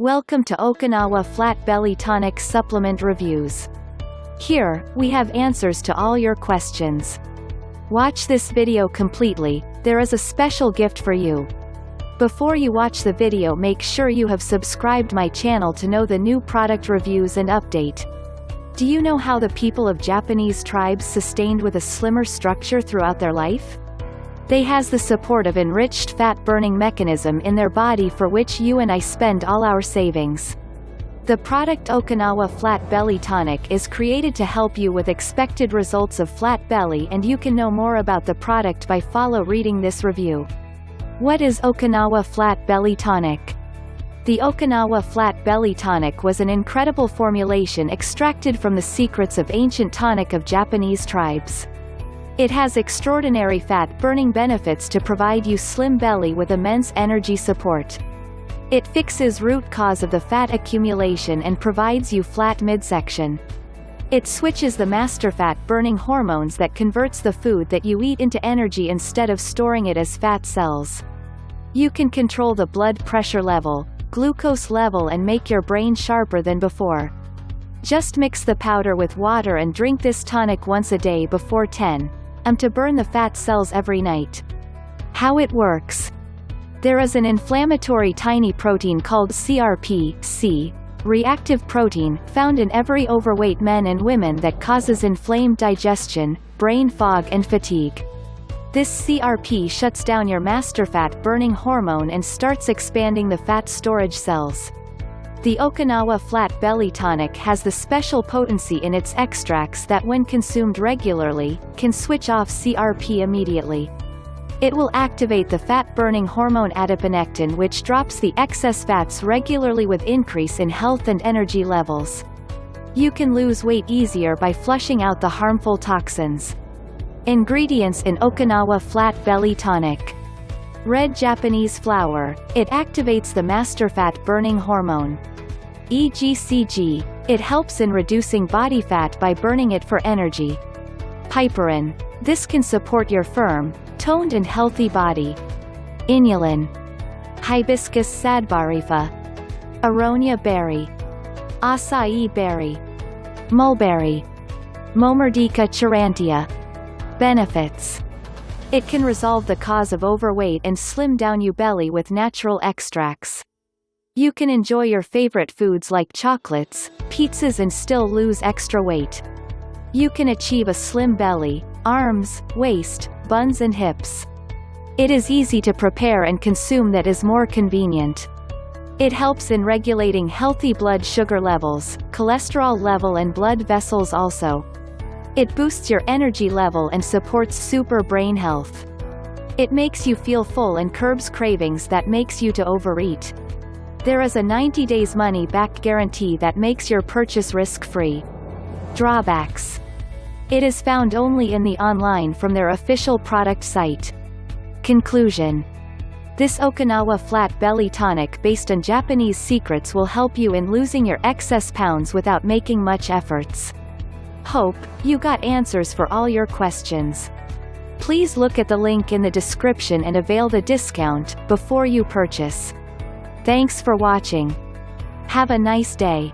Welcome to Okinawa Flat Belly Tonic Supplement Reviews. Here, we have answers to all your questions. Watch this video completely, there is a special gift for you. Before you watch the video, make sure you have subscribed my channel to know the new product reviews and update. Do you know how the people of Japanese tribes sustained with a slimmer structure throughout their life? They has the support of enriched fat-burning mechanism in their body for which you and I spend all our savings. The product Okinawa Flat Belly Tonic is created to help you with expected results of flat belly, and you can know more about the product by reading this review. What is Okinawa Flat Belly Tonic? The Okinawa Flat Belly Tonic was an incredible formulation extracted from the secrets of ancient tonic of Japanese tribes. It has extraordinary fat-burning benefits to provide you slim belly with immense energy support. It fixes root cause of the fat accumulation and provides you flat midsection. It switches the master fat-burning hormones that converts the food that you eat into energy instead of storing it as fat cells. You can control the blood pressure level, glucose level, and make your brain sharper than before. Just mix the powder with water and drink this tonic once a day before 10 am to burn the fat cells every night. How it works. There is an inflammatory tiny protein called CRP, reactive protein, found in every overweight men and women that causes inflamed digestion, brain fog and fatigue. This CRP shuts down your master fat-burning hormone and starts expanding the fat storage cells. The Okinawa Flat Belly Tonic has the special potency in its extracts that when consumed regularly, can switch off CRP immediately. It will activate the fat-burning hormone adiponectin, which drops the excess fats regularly with increase in health and energy levels. You can lose weight easier by flushing out the harmful toxins. Ingredients in Okinawa Flat Belly Tonic. Red Japanese flower. It activates the master fat-burning hormone. EGCG. It helps in reducing body fat by burning it for energy. Piperine. This can support your firm, toned and healthy body. Inulin. Hibiscus sadbarifa. Aronia berry. Acai berry. Mulberry. Momordica charantia. Benefits. It can resolve the cause of overweight and slim down your belly with natural extracts. You can enjoy your favorite foods like chocolates, pizzas, and still lose extra weight. You can achieve a slim belly, arms, waist, buns and hips. It is easy to prepare and consume, that is more convenient. It helps in regulating healthy blood sugar levels, cholesterol level and blood vessels also. It boosts your energy level and supports super brain health. It makes you feel full and curbs cravings that makes you to overeat. There is a 90 days money-back guarantee that makes your purchase risk-free. Drawbacks. It is found only in the online from their official product site. Conclusion. This Okinawa Flat Belly Tonic based on Japanese secrets will help you in losing your excess pounds without making much efforts. Hope you got answers for all your questions. Please look at the link in the description and avail the discount before you purchase. Thanks for watching. Have a nice day.